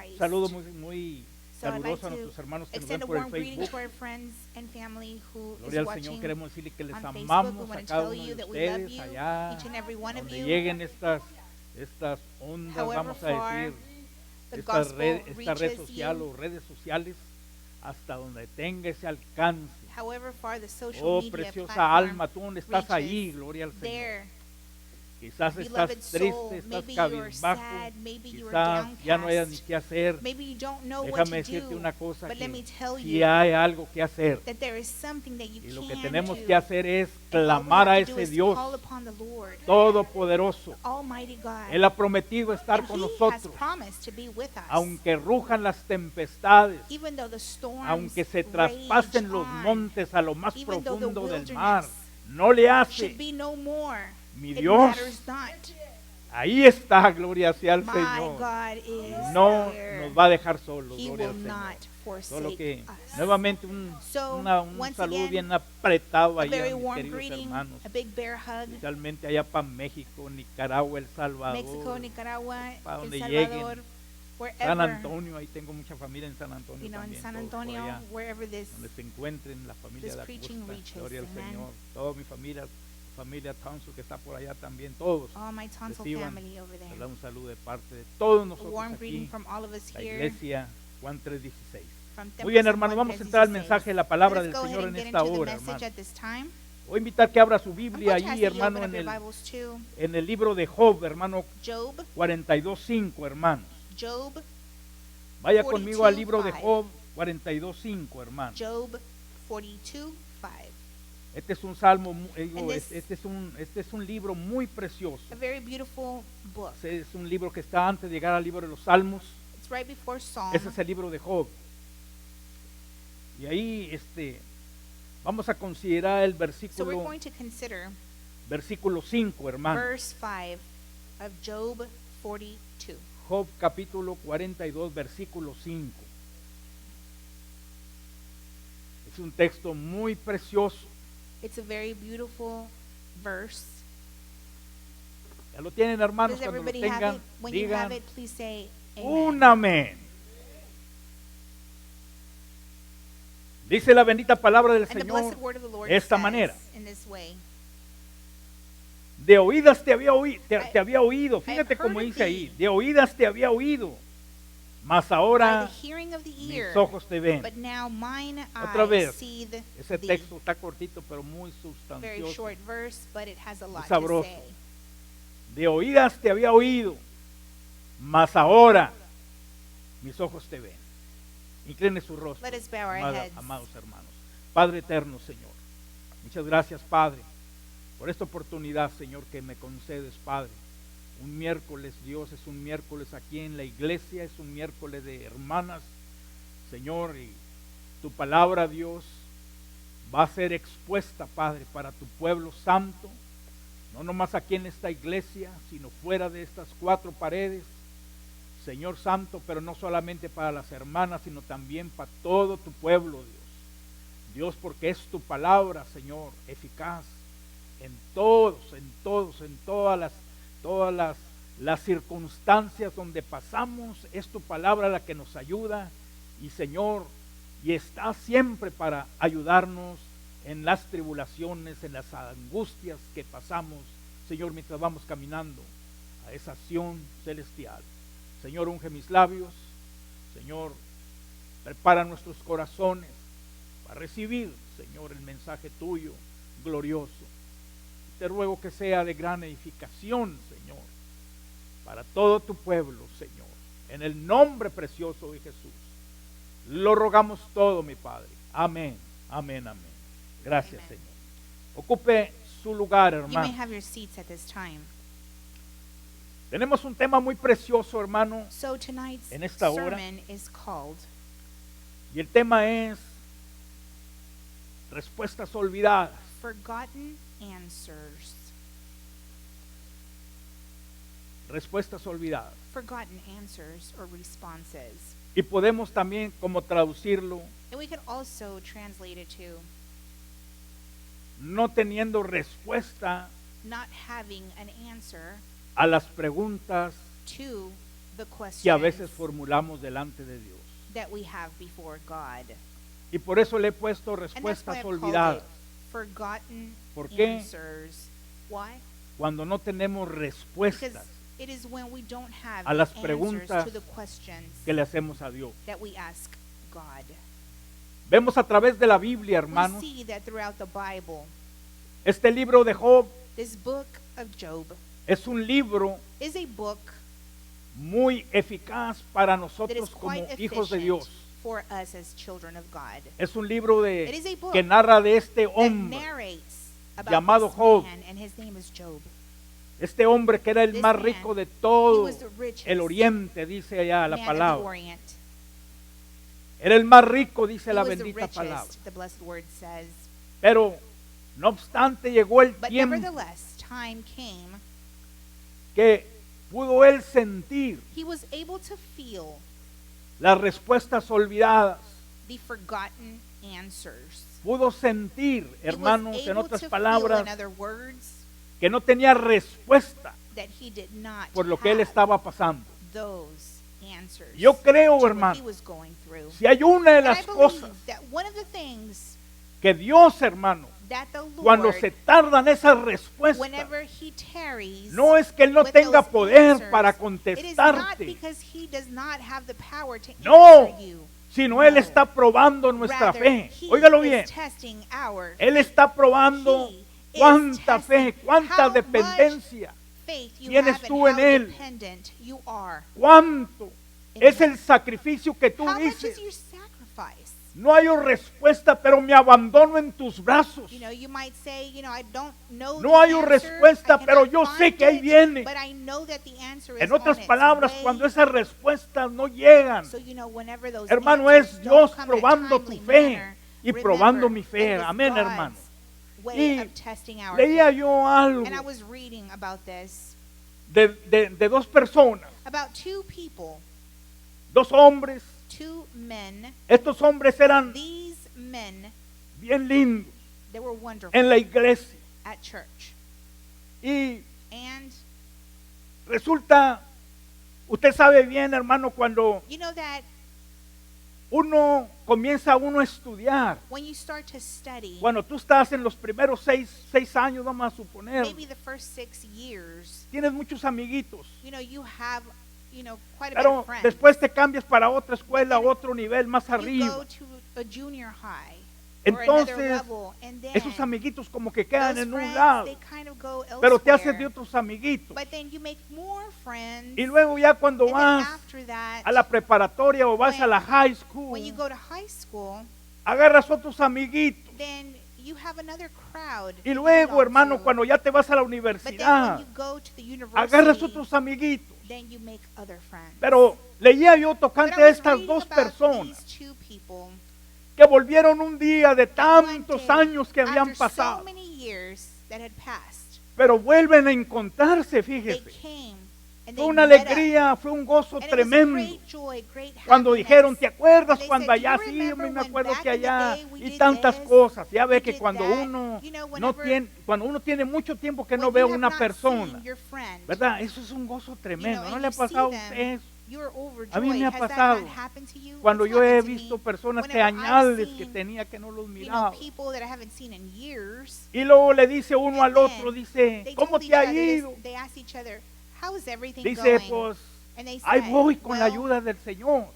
Christ. Saludo muy So I'd like caluroso a to nuestros hermanos que nos extend ven a por el warm greeting Facebook. to our friends and family who is Gloria al Señor, watching queremos decirle que les on Facebook. We amamos want a to cada tell uno de you that we love ustedes you, allá, each and every one of donde you. lleguen estas ondas, However vamos a far decir, the esta gospel red reaches social you, o redes sociales, hasta donde tenga ese alcance. however far the social Oh, media preciosa platform alma, tú donde estás ahí, reaches, gloria al Señor. there, Quizás beloved estás soul, triste, estás maybe you are cabizbajo, sad, maybe you are quizás ya no hayas ni downcast, qué hacer. maybe you don't know what Déjame to decirte do, una cosa, but let me que tell si you hay algo que hacer, that there is something that you y lo can que tenemos do. que hacer es And all we clamar a have to do ese is Dios call upon the Lord, todopoderoso. Almighty God. Él ha prometido estar And con He has nosotros, promised to be with us. aunque rujan las tempestades, Even though the storms aunque se rage traspasen los on, montes a lo más even though the profundo del mar, wilderness no le should hace. be no more. Mi It Dios, matters not. ahí está, gloria sea al My Señor. God is No there. nos va a dejar solos, He gloria will al Señor. not Solo forsake que us. nuevamente un once saludo again, bien apretado A ahí very a mis warm queridos greeting, hermanos, a big bear hug. especialmente allá para México, Nicaragua, El Salvador, Mexico, Nicaragua, para El donde Salvador, San wherever, Antonio, ahí tengo mucha familia en San Antonio in también, San todos por Antonio, allá, wherever this donde se encuentren la familia this de preaching Acosta, reaches, gloria al amen. Señor, toda mi familia Townsend que está por allá también, todos all my tonsil reciban family over there. un saludo de parte de todos A nosotros warm greeting aquí, from all of us la here. iglesia Juan 3:16. From Muy bien, Templeton hermano, vamos a 1:16. entrar al mensaje de la palabra Let's del go ahead Señor and en get esta into the hora, message hermano. at this time. Voy a invitar que abra su I'm Biblia going to ask ahí, that you hermano, open up en your el, Bibles to en el libro de Job, hermano, Job, 42:5, hermanos. Job, Vaya conmigo al libro de 42:5. Job 42:5, hermano. Job 42:5. Este es un salmo, And this- este es un libro muy precioso. A very beautiful book. Es un libro que está antes de llegar al libro de los Salmos. It's right before Psalm. Ese es el libro de Job. Y ahí vamos a considerar el So we're versículo going to consider versículo 5, hermano. verse 5 of Job 42. Job capítulo 42, versículo 5. Es un texto muy precioso. It's a very beautiful verse. Ya lo tienen, hermanos, Does cuando lo everybody have tengan, it? When you have digan it, please say amen. un amén. Dice la bendita palabra del And the Señor blessed word of the Lord de esta says manera. in this way. De oídas te había oído. I Fíjate have cómo heard dice of ahí. thee. De oídas te había oído. Mas By ahora the hearing of the ear, mis ojos te ven. but now mine Otra eyes vez. see Ese thee. texto está cortito, pero muy Very sustancioso. short verse, but it has a lot to sabroso. say. De oídas te había oído. Mas ahora mis ojos te ven. Incline su rostro, Let us bow our heads. amados hermanos. Padre eterno, Señor. Muchas gracias, Padre, por esta oportunidad, Señor, que me concedes, Padre. Un miércoles, Dios, es un miércoles aquí en la iglesia, es un miércoles de hermanas, Señor, y tu palabra, Dios, va a ser expuesta, Padre, para tu pueblo santo, no nomás aquí en esta iglesia, sino fuera de estas cuatro paredes, Señor Santo, pero no solamente para las hermanas, sino también para todo tu pueblo, Dios. Dios, porque es tu palabra, Señor, eficaz en todas las circunstancias donde pasamos. Es tu palabra la que nos ayuda y, Señor, y está siempre para ayudarnos en las tribulaciones, en las angustias que pasamos, Señor, mientras vamos caminando a esa Sión celestial. Señor, unge mis labios. Señor, prepara nuestros corazones para recibir, Señor, el mensaje tuyo glorioso. Te ruego que sea de gran edificación, Señor, para todo tu pueblo, Señor, en el nombre precioso de Jesús. Lo rogamos todo, mi Padre. Amén, amén, amén. Gracias, Amen. Señor. Ocupe su lugar, You may hermano. have your seats at this time. Tenemos un tema muy precioso, hermano, So tonight's En esta hora. sermon is called y el tema es respuestas olvidadas. Forgotten Answers. Respuestas olvidadas. Forgotten answers or responses. Y podemos también como traducirlo, And we could also translate it to no teniendo respuesta not having an answer a las preguntas to the que a veces questions formulamos delante de Dios. that we have before God. Y por eso le he puesto And that's why respuestas I've called olvidadas. it forgotten ¿Por qué? answers. Why? Cuando no tenemos Because respuestas it is when we don't have a las the preguntas answers to the questions que le hacemos a Dios. that we ask God. Vemos a través de la Biblia, We hermanos, see that throughout the Bible, este libro de Job this book of Job es un libro is a book muy eficaz para that is nosotros como quite hijos de efficient Dios. for us as children of God. Es un libro It is a book que narra de este that hombre, narrates about llamado this Job. man, and his name is Job. este hombre que era el This más man, rico de He todo was the richest el oriente, dice allá la man of the palabra. Orient. Era el más rico, dice He la was the bendita palabra. richest, the blessed word says. Pero, no obstante, llegó el But tiempo nevertheless, time came. que pudo él sentir He was able to feel las respuestas olvidadas. the forgotten answers. Pudo sentir, He was hermanos, en able otras to palabras, feel, in other words, que no tenía respuesta that he did not por lo que él have estaba pasando. those answers. Yo creo, to what hermano, he was going through. si hay una de And I las believe cosas that one of the things que Dios, hermano, that the Lord, cuando se tardan esas respuestas, whenever he tarries, no es que él no with tenga those poder answers, para it is not contestarte, because he does not have the power to No, answer you. sino él No. está probando nuestra Rather, fe. he Óigalo is bien, testing our él está probando He is cuánta fe, testing cuánta how dependencia, faith you tienes have tú and en how él. dependent you are. cuánto in es him. el sacrificio que tú How much dices. is your sacrifice? No hay respuesta, pero me abandono en tus brazos. You know, you might say, you know, I don't know No the hay answer, respuesta, I pero cannot yo sé find que ahí it, viene. but I know that the answer is En otras on its palabras, way. cuando esas respuestas no llegan, So, you know, whenever those hermano, answers es don't Dios come in a probando timely tu fe manner, y remember, probando mi it fe. was Amén, God's hermano. way Y of testing our leía faith. yo algo And I was reading about this, de dos personas, about two people, dos hombres. two men. Estos hombres eran These men, bien lindos they were wonderful en la iglesia. at church. Y And resulta, usted sabe bien, hermano, cuando you know that comienza uno a estudiar, when you start to study, cuando tú estás en los primeros seis años, vamos a suponer, maybe the first 6 years, tienes muchos amiguitos, you know, you have, you know, quite a bit pero of friends. después te cambias para otra escuela, otro nivel más You arriba. go to a junior high or another Entonces, level, and then esos amiguitos como que quedan those en un friends, lado, they kind of go pero te haces elsewhere. de otros amiguitos. But then you make more friends. Y luego ya cuando And then vas after that, a la preparatoria o vas when- a la high school, when you go to high school, agarras otros amiguitos. then you have another crowd. Y you luego, belong hermano, to. cuando ya te vas a la But then when universidad, you go to the agarras university, otros amiguitos. then you make other friends. Pero leía yo But tocante I a was estas reading dos about personas these two people que volvieron un día de one tantos day, años que habían after so pasado, many years that had passed, pero vuelven a encontrarse, they fíjese. came and Fue they una met up. alegría, fue un gozo And it was tremendo. great joy, great Cuando happiness. dijeron, ¿te acuerdas And they cuando said, allá "Do you sí? Yo remember me when acuerdo back que in the allá day we y did tantas this, cosas. Ya we ve que did cuando that?" uno You know, no whenever- tiene, cuando uno tiene mucho tiempo que no when ve a you have una not persona, seen your friend, ¿verdad? Eso es un gozo you tremendo. know, ¿No and le ha you pasado a see usted them, eso? you're overjoyed. A mí me ha Has that pasado. not happened to you? Cuando It's yo he happened to visto me. personas que Whenever I've añales que seen, tenía que no los you know, miraba. people that I haven't seen in years, Y luego le dice uno al and otro, then dice, they ¿cómo told te each ha other this, ido? they asked each other, how is everything Dice, going? pues, And they ahí said, voy con la "Well, ayuda del Señor.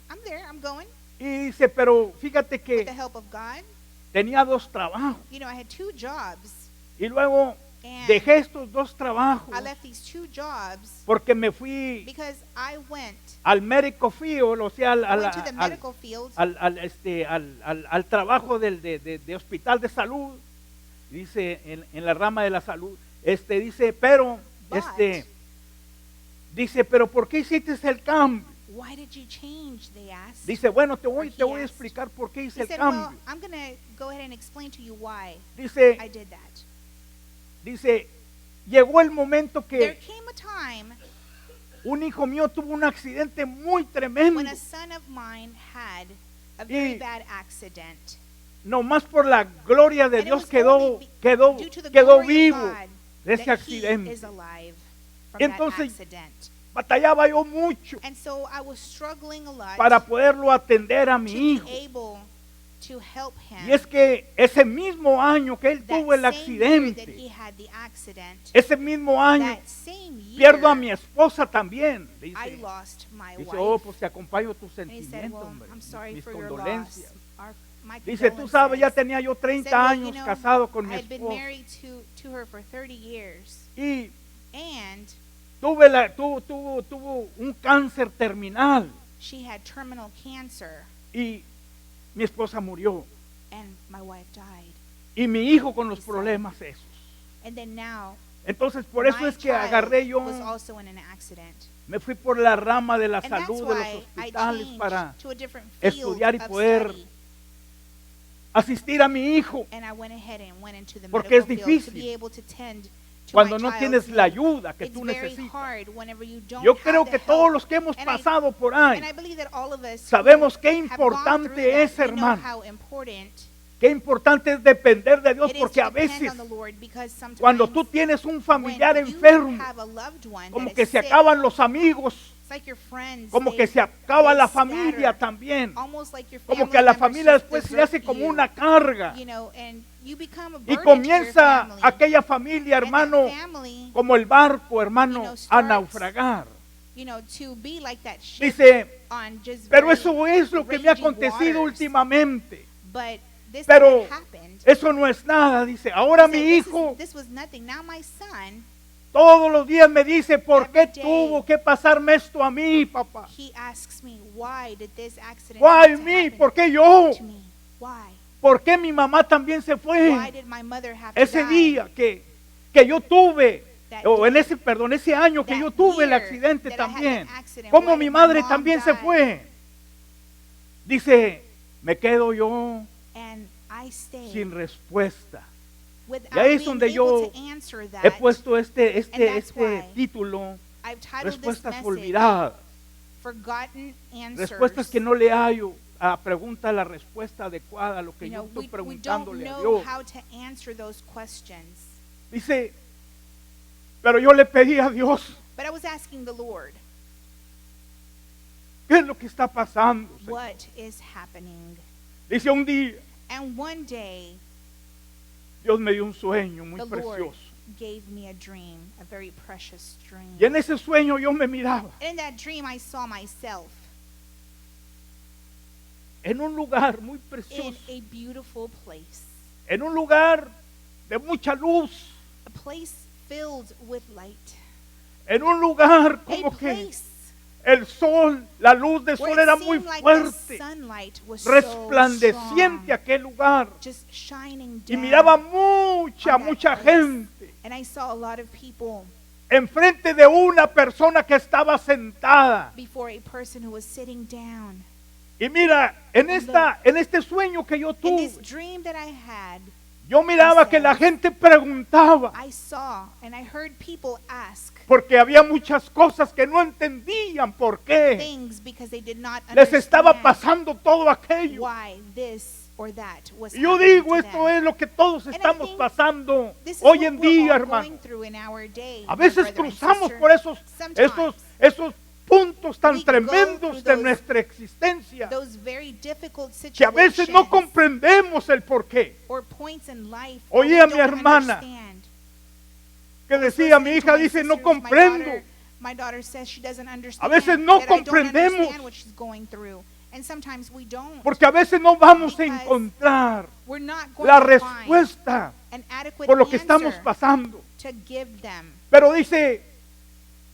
I'm there, I'm going Y dice, pero fíjate with the que help of God. tenía dos trabajos. You know, I had 2 jobs, Y luego and dejé estos dos trabajos I left these 2 jobs porque me fui because I went al médico field, o sea, I went to the medical field, al trabajo de hospital de salud, dice, en la rama de la salud, dice, pero, But- dice, pero ¿por qué hiciste el cambio? why did you change, they asked. Dice, bueno, te voy Or he a asked. explicar por qué hice He el said, well, cambio. I'm going to go ahead and explain to you why Dice, I did that. dice, llegó el momento There que came a time un hijo mío tuvo un accidente muy tremendo, when a son of mine had a very Y- bad accident. nomás por la gloria de And it Dios was quedó, only due to the quedó glory of vivo God de ese that he accidente. is alive from Entonces, that accident. batallaba yo mucho And so I was struggling a lot para poderlo atender a to mi be hijo. able to help him. Y es que ese mismo año que él That tuvo el same year that accidente, he had the accident, ese mismo año that same year, pierdo a mi esposa también. I Dice, lost my dice, wife. oh, pues te acompaño tus And he said, sentimientos, well, hombre, I'm sorry mis for your condolencias. loss. My Dice, tú sabes, ya condolences." tenía yo Said, 30 well, años casado con mi I had been esposa. married to her for 30 years. Y And tuvo un cáncer terminal she had terminal cancer. y mi esposa murió. And my wife died. Y mi hijo con los problemas esos. And then now, Entonces por eso my es que child agarré yo, was also in an accident. me fui por la rama de la And that's salud de los why I hospitales changed para to a different field estudiar y of poder study. asistir a mi hijo. And I went ahead and went into the Porque es medical field to difícil be able to tend to cuando my no child's tienes la need. ayuda que It's tú very necesitas. hard whenever you don't Yo have creo the que help. todos los que hemos And pasado por ahí, And I believe that all of us sabemos who qué have gone importante through that, es, we know hermano. how important qué importante es depender de Dios, it is porque to a depend veces on the Lord, because sometimes cuando tú tienes un familiar when you enfermo, have a loved one como that que is se sick, acaban los amigos, it's like your friends, como they- que se acaba they la scatter. familia también, Almost like your como family que a la members familia just después se le hace desert como you, una carga you know, and you become a y burden to your comienza family. aquella familia, And that hermano, family, como el barco, hermano, a starts, naufragar. you know, to be like that ship Dice, on just pero very eso es lo que me ha raging acontecido waters. últimamente. But this Pero thing happened. eso no es nada, dice. Ahora He mi said, hijo this was nothing. Now my son, todos los días me dice, ¿por qué Every day. tuvo que pasarme esto a mí, papá? he asks me, why did this accident Why have to me? happen ¿Por qué yo? to me? Why? ¿Por qué mi mamá también se Why fue? did my mother have to Ese die? día que yo tuve, That o en day, ese año que that yo tuve el year accidente that I had también, that accident, como why mi did my madre mom también se die? fue. Dice, me quedo yo And I stayed sin respuesta. without Y ahí es being donde able yo to answer that. He puesto este that's why título, I've titled this respuestas message, olvidadas, Forgotten Answers. respuestas que no le hallo a pregunta la respuesta adecuada a lo que You yo know, estoy we don't preguntándole a know Dios. how to answer those questions. Dice, pero yo le pedí a Dios, But I was asking the Lord, ¿qué es lo que está pasando, Señor? what is happening? Dice, un día And one day, Dios me dio un sueño muy the Lord precioso. gave me a dream, a very precious dream. Y en ese sueño yo me miraba And in that dream, I saw myself en un lugar muy in precioso, a beautiful place, en un lugar de mucha luz, a place filled with light, en un lugar a como que place el sol, la luz del where sol it era muy seemed like the fuerte, sunlight was so resplandeciente strong, aquel lugar. just shining Y down. miraba mucha on that place. gente And I saw a lot of people enfrente de una persona que estaba sentada. before a person who was sitting down. Y mira, en este sueño que yo In this tuve, dream that I had, yo miraba que la gente preguntaba, I saw and I heard people ask porque había muchas cosas que no entendían por qué things because they did not les estaba understand pasando todo aquello. why this or that was Y yo happening digo, to esto them. es lo que todos I estamos think pasando This is hoy what en we're día, all hermano. going through in our day, A my veces brother and cruzamos sister. por esos Sometimes puntos tan we go tremendos through de those- nuestra existencia those very difficult que a veces no situations comprendemos el porqué. or points in life Oí where a we mi don't hermana understand. Que I was decía, mi listening to hija my dice, no sisters, comprendo. My daughter says she doesn't understand. veces no that I don't comprendemos. understand what she's going through. And sometimes we don't. Porque a veces no vamos a Because encontrar We're not going la to find respuesta an adequate por lo que estamos answer pasando. to give them. Pero dice,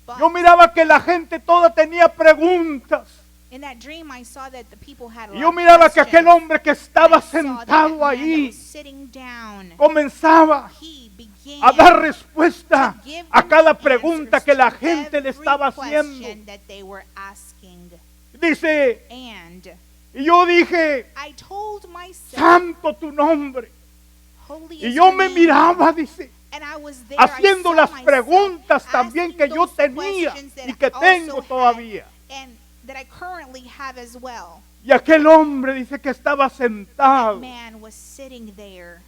But yo miraba que la gente toda tenía preguntas. in that dream, I saw that the people had a Y lot yo of miraba que aquel questions. hombre que estaba I saw that sentado man that ahí was sitting down, comenzaba he began a dar respuesta to give a them cada answers pregunta que la to gente le every estaba haciendo. question that they were asking. Dice, And y yo dije, I told myself, santo tu nombre. holy Y is yo your me name. miraba, dice, And I was there, haciendo I saw las myself preguntas también asking que yo those tenía questions that y que I also tengo had todavía. and that I currently have as well. Y aquel hombre dice que estaba sentado, Man was sitting there,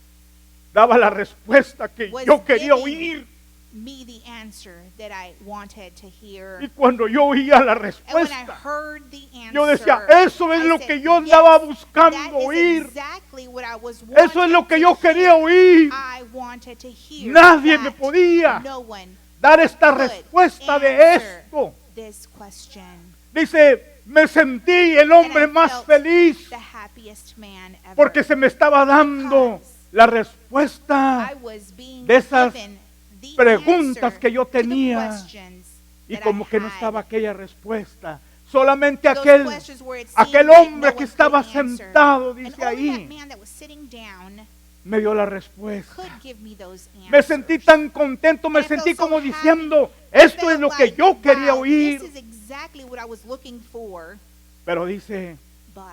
daba la respuesta que was yo quería giving oír. me the answer that I wanted to hear. Y cuando yo oía la And when I respuesta, heard the answer, yo decía, eso es I lo said, que yo "Yes, andaba buscando that is oír. exactly what I was Eso es lo que yo wanting to quería hear. oír. I wanted to hear Nadie me that. podía No one dar esta could respuesta de answer esto. this question. Dice, me sentí el hombre And I más felt feliz the happiest man ever. porque se me estaba dando la respuesta I was being de esas given the preguntas answer que yo to the tenía. questions Y that I como que no had. estaba aquella respuesta. Solamente Those aquel questions where it seemed aquel that hombre no que one estaba could answer. sentado, And dice only that ahí, man that was sitting down me dio la respuesta. could give me those answers. Me sentí tan contento, me And I felt sentí so como happy. diciendo, I esto es felt lo que like, yo quería wow, oír. This is exactly what I was looking for. Pero dice, But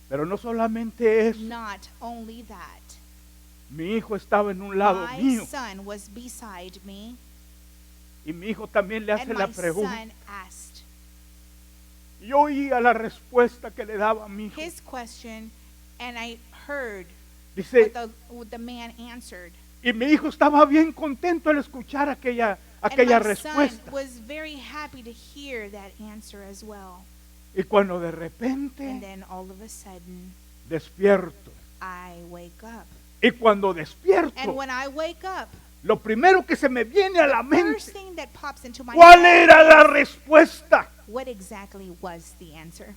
pero no solamente eso, not only that, mi hijo estaba en un lado my mío son was beside me, y mi hijo también le hace and la my pregunta. son asked Yo oía la respuesta que le daba a mi hijo. his question, and I heard Dice, what the man answered. y mi hijo estaba bien contento al escuchar aquella And my son respuesta. was very happy to hear that answer as well. Y cuando de And repente then all of a sudden, despierto. I wake up. Y cuando And despierto, when I wake up, lo primero que se me viene a la first mente, thing that pops into my ¿cuál head era la is, respuesta? what exactly was the answer?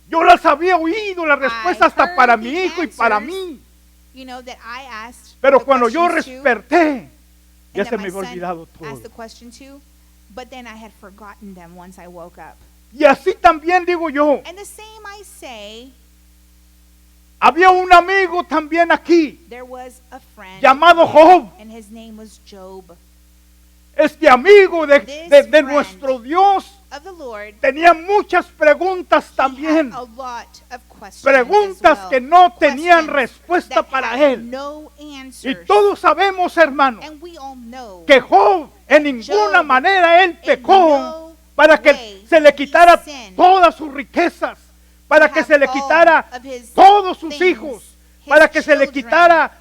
Yo las había oído, la respuesta I hasta heard para the mi hijo y para answers. mí. You know, that I asked Pero the cuando yo questions to, desperté, ya and se that me my había son olvidado asked the todo. question to, but then I had forgotten them once I woke up. Y así también digo yo, And the same I say, había un amigo también aquí, there was a friend llamado Job. and his name was Job Este amigo de friend nuestro Dios of the Lord. tenía muchas preguntas He también. had a lot of questions Preguntas as well. que no tenían Questions respuesta that para had él. no Y answers. todos sabemos, hermano, And we all know que Job en ninguna Job, manera él in pecó no para que way se le he quitara sinned todas sus riquezas, para que have se le all quitara of his todos sus things, hijos, his para que se le children, quitara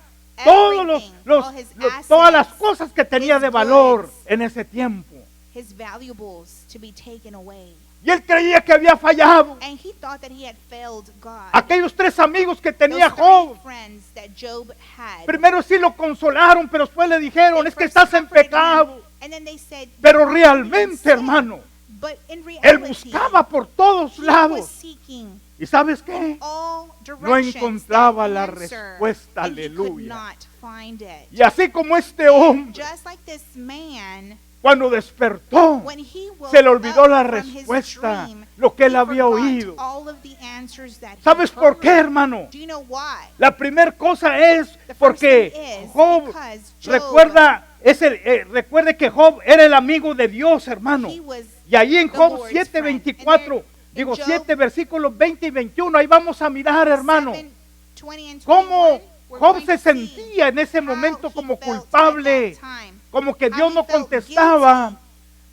todos everything, all his todas las assets, cosas que tenía his de valor goods, en ese tiempo. his valuables to be taken away. Y él creía que había fallado. And he thought that he had failed God. Aquellos tres amigos que Those tenía three Job, friends that Job had. primero sí lo consolaron, pero después le dijeron, they es que first estás en comforted him, pecado. and then they said, Pero "You are in realmente, sin." hermano, But in él reality, buscaba por todos he was lados. seeking ¿Y sabes qué? all No directions encontraba that la answer, respuesta, and he could aleluya. not find it. Y así como este hombre, Just like this man, cuando despertó, when he woke se le olvidó up la from his respuesta, dream, lo que él he había forgot oído. all of the answers that he ¿Sabes por qué, heard. hermano? Do you know why? La primera cosa es The first porque thing is Job, because Job, recuerde que Job era el amigo de Dios, hermano. he was Y ahí en the Job Lord's 7:24, friend. digo And then in 7 versículos 20 y 21, ahí vamos a mirar, hermano, 7, 20 and 21, cómo we're Job going se to see sentía en ese how momento he como felt at culpable, that time. como que How Dios he no felt contestaba, guilty.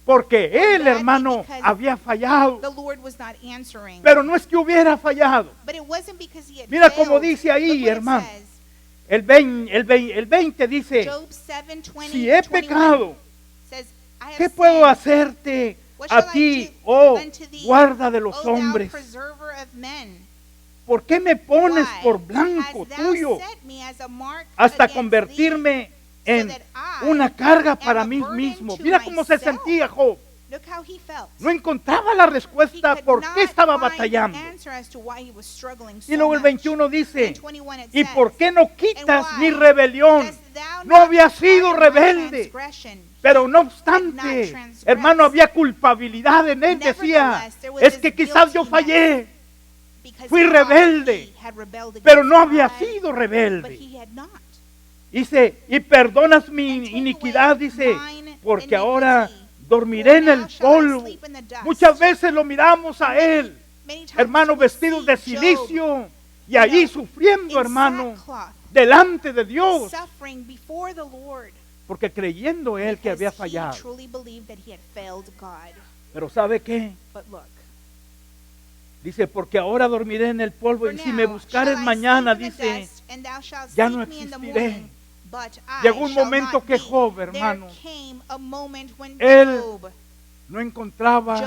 porque él, that hermano, because había fallado. The Lord was not answering. Pero no es que hubiera fallado. But it wasn't because he had Mira failed. cómo dice ahí, Look what it hermano. says. El 20 dice, Job 7, 20, si he 21 pecado, says, I have ¿qué puedo sinned. hacerte What shall a I ti, do oh unto thee, guarda de los O thou hombres? preserver of men? ¿Por qué me pones Why por blanco hast thou tuyo set me as a mark hasta against convertirme thee, en so that I una carga am para a mí burden mismo? to Mira cómo se myself? sentía Job. Look how he felt. No encontraba la He respuesta could por not qué estaba find batallando. an answer as to why he was struggling so Y luego el much. 21 dice, In 21 it ¿y says, por qué no "And quitas why mi rebelión? dost thou No not había sido pardon my rebelde. transgression?" Pero no Had obstante, not transgressed. hermano, había culpabilidad en él. Decía, Nevertheless, there was es this que quizás yo guiltiness. fallé, Because fui he thought rebelde, he had rebelled pero against no había God, sido but rebelde. he had not. Dice, y perdonas mi And take iniquidad, away dice, mine porque iniquity, ahora for dormiré en now el shall I polvo. sleep in the dust. Muchas veces lo miramos a él, Many times hermano, we vestidos see de Job silicio, y allí sufriendo, in hermano, sackcloth, delante de Dios, suffering before the Lord, porque creyendo él que había because he fallado. truly believed that he had failed God. Pero ¿sabe qué? But look, Dice, porque ahora dormiré en el polvo for y si me now buscares shall I mañana, sleep in the dice, dust, and thou shalt ya seek no me in the existiré. morning, but I Llegó un shall momento not que be. Job, There hermano, came a moment when él Job no encontraba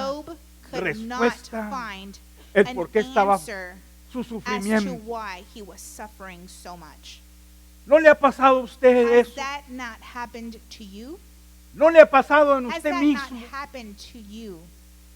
could not respuesta find el an por qué estaba answer su as to sufrimiento. why he was suffering so much. ¿No le ha pasado a usted Has eso? that not happened to you? ¿No le ha pasado en Has usted that mismo? not happened to you?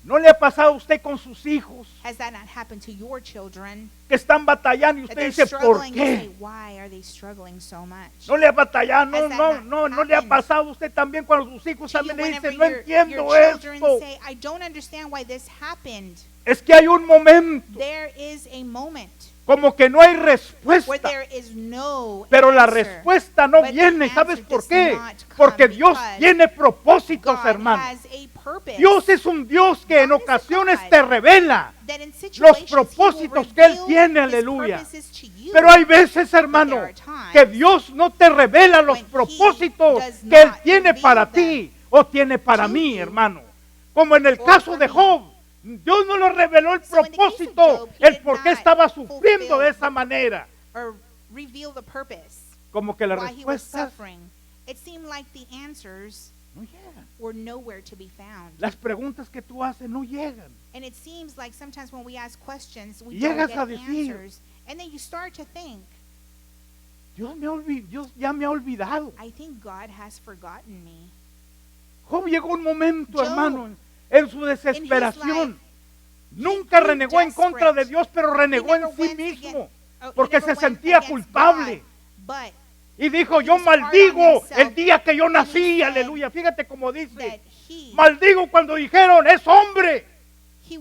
¿No le ha pasado a usted con sus hijos Has that not happened to your children? que están batallando y That usted they're dice, ¿por struggling, you say, qué? why are they struggling so much? No le ha batallado, no, Has that no, not no le ha happened pasado a usted también cuando sus hijos To you también le whenever dicen, no your entiendo children esto. say, I don't understand why this happened. Es que hay un momento There is a moment como que no hay where respuesta, there is no pero la answer. respuesta no But the viene. ¿Sabes answer por does qué? not come Porque Dios because tiene propósitos, God hermano. has a purpose. Dios es un Dios que en God is a ocasiones God te revela that in los situations He will propósitos que Él reveal tiene, His aleluya. purposes to you. Pero hay veces, hermano, there are times que Dios no te revela los when He propósitos does que Él not tiene reveal para them ti o tiene para to mí, you hermano. Como en el or caso for de me. Job, Dios no le reveló el So in the case of propósito, Job, He el did por qué not estaba sufriendo fulfill de esa manera. or reveal the purpose Como que las why he was respuestas suffering. It seemed like the answers no llegan. were nowhere to be found. Las preguntas que tú haces no llegan. And it seems like sometimes when we ask questions, we Y don't llegas get a decir, answers. And then you start to think, Dios ya me ha olvidado. I think God has forgotten me. Job llegó un momento, Job, hermano, en su desesperación. Nunca renegó en contra de Dios, pero renegó en sí mismo, porque se sentía culpable. But Y dijo, he yo was hard on maldigo himself, el día que yo and he nací, said aleluya. Fíjate cómo that dice, he maldigo cuando dijeron, es hombre.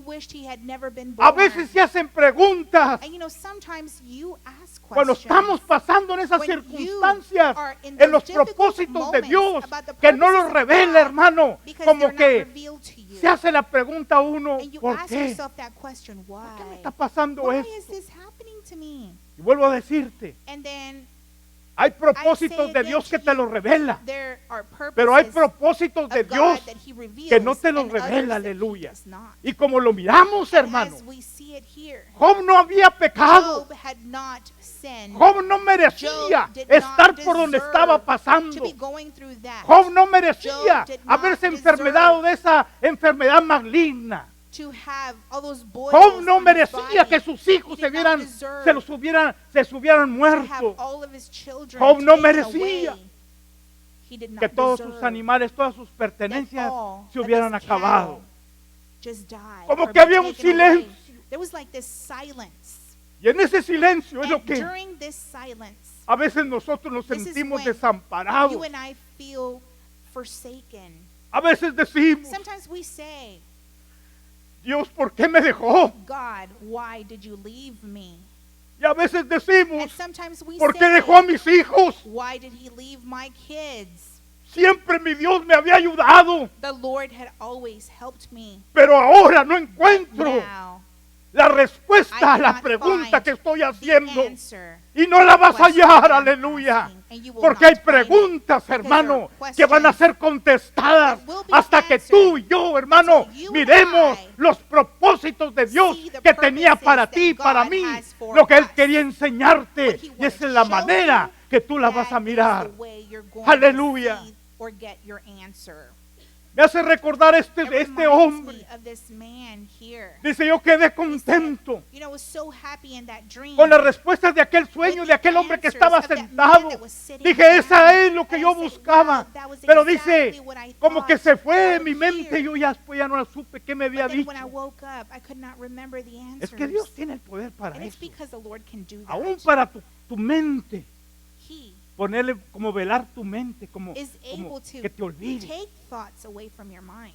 wished he had never been born. A veces se hacen preguntas And you know, sometimes you ask cuando questions. estamos pasando en esas When you circunstancias, are in en los those difficult propósitos de moments Dios, about the que no purposes los of revela, God, hermano, because como they're not que revealed to you. se hace la pregunta a uno, And you ¿por ask qué? yourself that question, why? ¿Por qué me está pasando Why esto? is this happening to me? Y vuelvo a decirte, And then hay I propósitos say de again Dios to que te you, los revela, there are purposes pero hay propósitos de of God Dios that He reveals que no te los and others revela, that He aleluya. does not. Y como lo miramos, And hermano, as we see it here, Job no había pecado. Job had not sinned. Job no merecía Job did estar not por donde deserve estaba to pasando. be going through that. Job no merecía Job did not haberse deserve enfermado de esa enfermedad maligna. To have all those boils Job no on his merecía body. que sus hijos He did not deserve se hubieran to have muerto. all of his children Job no taken merecía away. He did not Que todos deserve sus animales, todas sus that pertenencias all se of hubieran his acabado. cattle just died Como or que be había un taken away. silencio. There was like this silence. Y en ese silencio es lo And que during this silence, a veces nosotros nos this is sentimos when desamparados. you and I feel forsaken. A veces decimos, Sometimes we say, Dios, ¿por qué me dejó? God, why did you leave me? Y a veces And decimos, sometimes we ¿por qué say, dejó a mis hijos? why did he leave my kids? Siempre mi Dios me había ayudado, The Lord had always helped me. pero ahora no encuentro Now, la respuesta I a la cannot pregunta find que estoy the haciendo. answer. Y no la vas a question hallar, that I'm aleluya. asking, and you will Porque not hay find it, preguntas, because hermano, there are que van a ser contestadas that will be hasta que tú y yo, hermano, until you and miremos I los propósitos de Dios see the que tenía purposes para that ti y para God mí. has for Lo que Él us. quería enseñarte. What He Y wanted esa to es la show manera you, que tú la that vas a is mirar. the way you're going Aleluya. to see or get your answer. Me hace recordar It este reminds hombre. me of this man here. Dice, yo quedé He said, contento you know, was so happy in that dream. con las respuestas de aquel sueño de aquel hombre que estaba sentado. Dije, esa es lo que yo buscaba. Pero dice, como que se fue de mi mente, yo ya después ya no supe qué me había But then dicho. when I woke up, I could not remember the Es answers. que Dios tiene el poder para And it's eso. because the Lord can do that. Aún para tu mente. He Ponerle como velar tu mente, como is able to que te olvide. take thoughts away from your mind.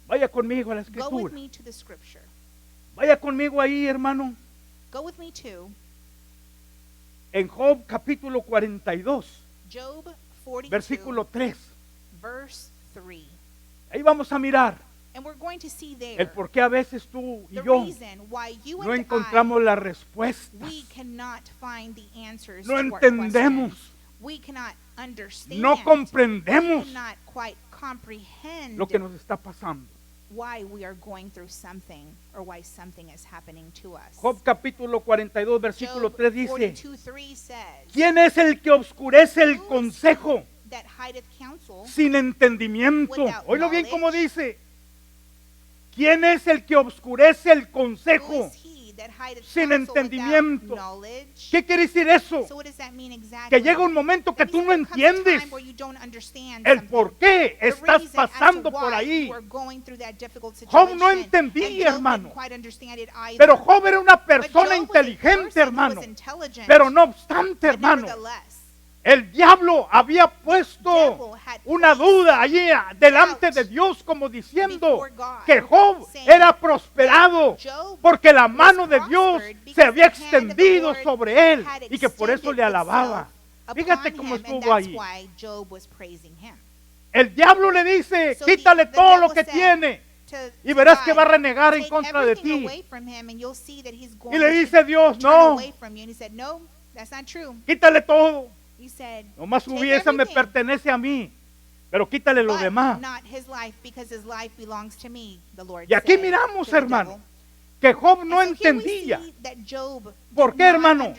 Vaya conmigo a la Go with escritura. me to the scripture. Vaya conmigo ahí, hermano. Go with me to En Job capítulo 42, Job 42, versículo 3. verse 3. Ahí vamos a mirar And we're going to see there el por qué a veces tú y the yo reason why you no and encontramos las respuestas. we cannot find the answers No to our entendemos. questions. We cannot understand. No comprendemos We cannot quite comprehend lo que nos está pasando. why we are going through something or why something is happening to us. Job capítulo 42, versículo Job 3 dice, 42:3 says, ¿quién es el que oscurece el consejo that hideth counsel sin entendimiento? without Oílo bien como knowledge? dice. ¿Quién es el que oscurece el Who consejo is he that hideth sin counsel entendimiento? without knowledge? ¿Qué quiere decir eso? So what does that mean exactly? Que llega un momento que That tú means no there comes a entiendes time where you don't understand el something. por qué The estás reason as to pasando por why ahí. you are going through that difficult Job no situation. entendía, And Job hermano. didn't quite understand it either. Pero Job era una But persona Job was a inteligente, person who hermano. was intelligent, Pero no obstante, but hermano, nevertheless, el diablo había puesto una duda allí delante de Dios como diciendo que Job era prosperado porque la mano de Dios se había extendido sobre él y que por eso le alababa. Fíjate cómo estuvo ahí. El diablo le dice, quítale todo lo que tiene y verás que va a renegar en contra de ti. Y le dice Dios, no, quítale todo. Nomás su vida me pertenece a mí, pero quítale lo demás. Y aquí miramos, hermano, que Job no entendía. ¿Por qué, hermano?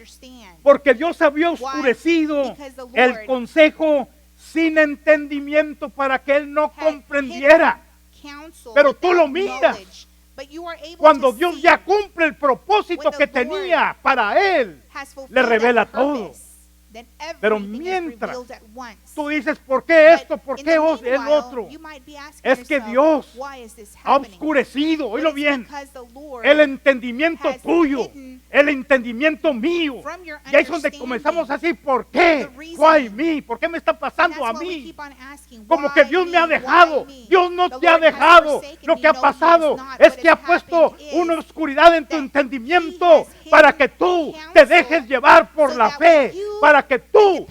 Porque Dios había oscurecido el consejo sin entendimiento para que él no comprendiera. Pero tú lo miras. Cuando Dios ya cumple el propósito que tenía para él, le revela todo. Pero mientras tú dices, ¿por qué esto? ¿Por qué el otro? Es que Dios ha oscurecido, oílo bien, el entendimiento tuyo, el entendimiento mío. Y ahí es donde comenzamos a decir, ¿por qué? Why me? ¿Por qué me está pasando a mí? Como que Dios me ha dejado. Dios no te ha dejado. Lo que ha pasado es que ha puesto una oscuridad en tu entendimiento para que tú te dejes llevar por la fe, para que tú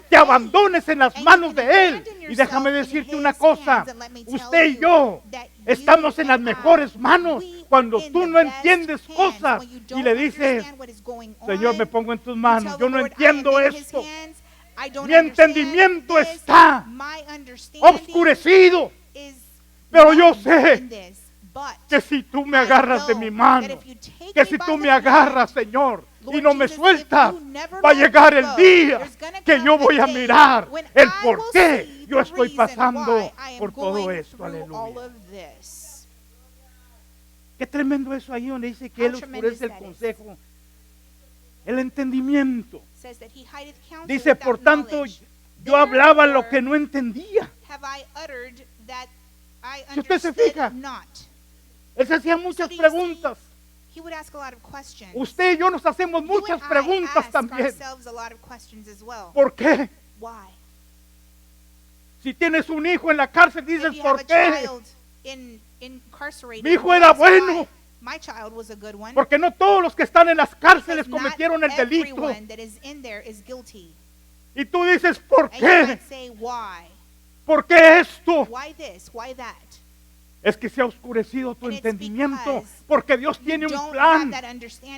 te abandones en las manos de Él. Y déjame decirte una cosa, usted y yo estamos en las mejores manos cuando tú no entiendes cosas y le dices, Señor, me pongo en tus manos, yo no entiendo esto. Mi entendimiento está oscurecido, pero yo sé que si tú me agarras de mi mano, que si tú me agarras, Señor, y no me sueltas, va a llegar el día que yo voy a mirar el por qué yo estoy pasando por todo esto. Aleluya. Qué tremendo eso ahí donde dice que Él oscurece el consejo, el entendimiento. Dice, por tanto, yo hablaba lo que no entendía. Si usted se fija, Él se hacía muchas preguntas. Usted y yo nos hacemos muchas preguntas también. ¿Por qué? Si tienes un hijo en la cárcel, dices, ¿por qué? Mi hijo era bueno. Porque no todos los que están en las cárceles cometieron el delito. Y tú dices, ¿por qué? ¿Por qué esto? Es que se ha oscurecido tu entendimiento, porque Dios tiene un plan